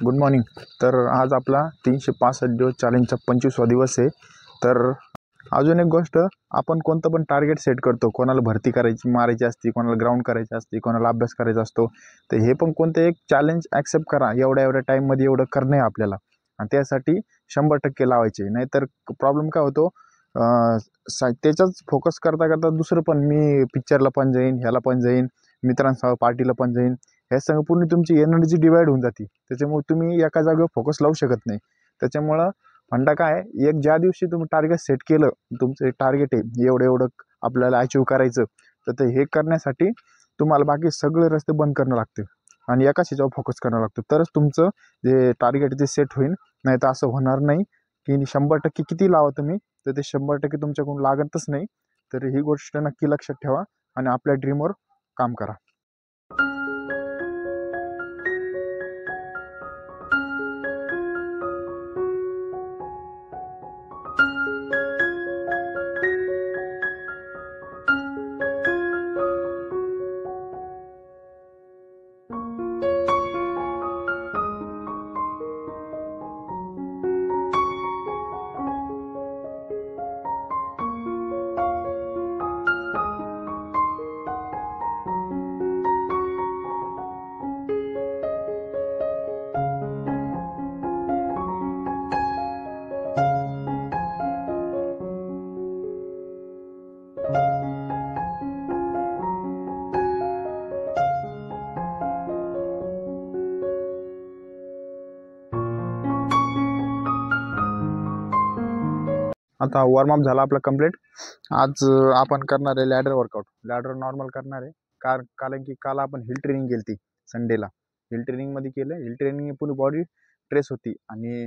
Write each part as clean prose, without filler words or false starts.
Good morning. तर आज आपला 365 दिवस चॅलेंजचा 25वा दिवस आहे. तर अजून एक गोष्ट, आपण कोणतं पण टार्गेट सेट करतो. कोणाला भरती मारायची असते, कोणाला ग्राउंड करायची असते, कोणाला अभ्यास करायचा असतो. तर हे पण कोणतं एक चॅलेंज ॲक्सेप्ट करा. एवढ्या टाईममध्ये एवढं करणं आहे आपल्याला आणि त्यासाठी 100% लावायचे. नाहीतर प्रॉब्लेम काय होतो, त्याच्याच फोकस करता करता दुसरं पण, मी पिक्चरला पण जाईन, ह्याला पण जाईन, मित्रांसह पार्टीला पण जाईन, ह्या सगळं पूर्ण तुमची एनर्जी डिवाईड होऊन जाते. त्याच्यामुळे तुम्ही एका जागेवर फोकस लावू शकत नाही. त्याच्यामुळं फंडा काय, एक ज्या दिवशी तुम्ही टार्गेट सेट केलं, तुमचं टार्गेट आहे एवढं आपल्याला अचीव करायचं, तर ते हे करण्यासाठी तुम्हाला बाकी सगळे रस्ते बंद करणं लागते आणि एकाच ह्याच्यावर फोकस करावं लागतं. तरच तुमचं जे टार्गेट ते सेट होईल. नाही तर असं होणार नाही की 100% किती लावा तुम्ही, तर ते 100% तुमच्याकडून लागतच नाही. तर ही गोष्ट नक्की लक्षात ठेवा आणि आपल्या ड्रीमवर काम करा. आता वॉर्मअप झाला आपला कंप्लीट. आज आपण करणार आहे लॅडर वर्कआउट. लॅडर नॉर्मल करणार आहे, कारण की काल आपण हिल ट्रेनिंग केली ती संडेला. हिल ट्रेनिंगमध्ये केलं. हिल ट्रेनिंग पूर्ण बॉडी ट्रेस होती आणि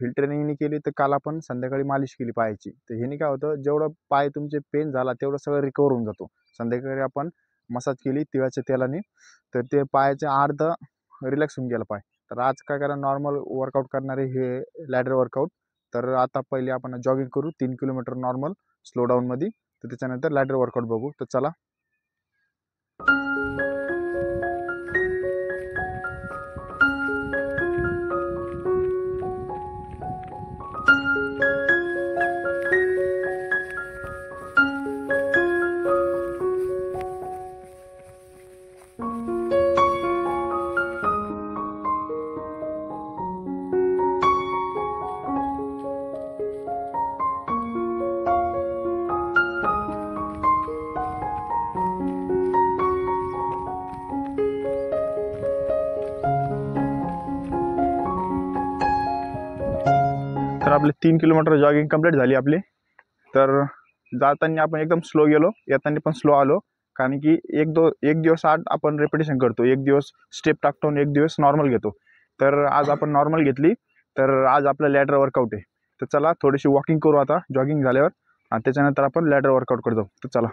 हिल ट्रेनिंगने केली. तर काल आपण संध्याकाळी मालिश केली पायाची. तर ह्याने काय होतं, जेवढं पाय तुमचे पेन झाला तेवढं सगळं रिकवर होऊन जातो. संध्याकाळी आपण मसाज केली तिळाच्या तेलाने, तर ते पायाचे अर्ध रिलॅक्स होऊन गेला पाय. तर आज काय करा, नॉर्मल वर्कआउट करणारे हे लॅडर वर्कआउट. तर आता पहिले आपण जॉगिंग करू 3 किलोमीटर नॉर्मल स्लो डाऊनमध्ये. तर त्याच्यानंतर लॅडर वर्कआउट बघू. तर चला. तर आपले 3 किलोमीटर जॉगिंग कंप्लीट झाली आपली. तर जाताना आपण एकदम स्लो गेलो, येताना पण स्लो आलो. कारण की एक दिवस आड आपण रेपिटेशन करतो. एक दिवस स्टेप टाकतो आणि एक दिवस नॉर्मल घेतो. तर आज आपण नॉर्मल घेतली. तर आज आपलं लॅडर वर्कआउट आहे. तर चला थोडीशी वॉकिंग करू आता जॉगिंग झाल्यावर, आणि त्याच्यानंतर आपण लॅडर वर्कआउट करतो. तर चला.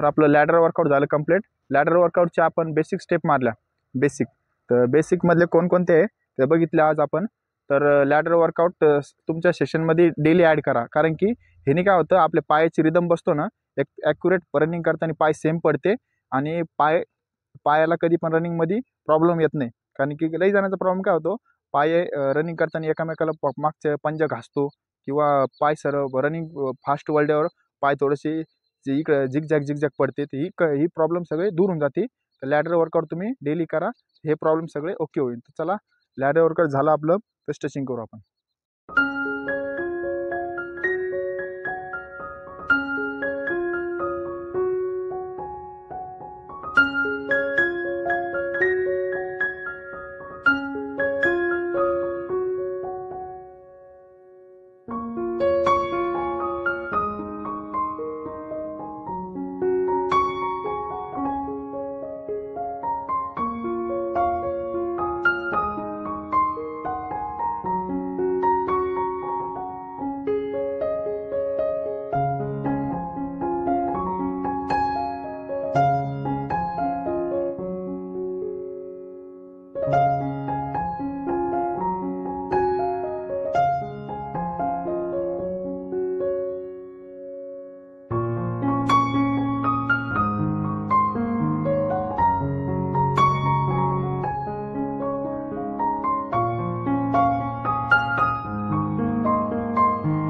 तर आपलं लॅडर वर्कआउट झालं कंप्लीट. लॅडर वर्कआउटचे आपण बेसिक स्टेप मारल्या. तर बेसिकमधले कोणकोणते आहे ते बघितले आज आपण. तर लॅडर वर्कआउट तुमच्या सेशनमध्ये डेली ॲड करा, कारण की ह्याने काय होतं, आपल्या पायाची रिदम बसतो ना, एक ॲक्युरेट रनिंग करताना पाय सेम पडते आणि पायाला कधी पण रनिंगमध्ये प्रॉब्लेम येत नाही. कारण की लई जणांचा प्रॉब्लेम काय होतो, पाय रनिंग करताना एकामेकाला मागचे पंजा घासतो किंवा पाय रनिंग फास्ट वळल्यावर पाय थोडेसे इकडे झिगझॅग पडते. तर ही प्रॉब्लेम सगळे दूर होऊन जाते. तर लॅडर वर्कआउट तुम्ही डेली करा, हे प्रॉब्लेम सगळे ओके होईल. तर चला, लॅडर वर्कआउट झालं आपलं, तर स्ट्रेचिंग करू आपण.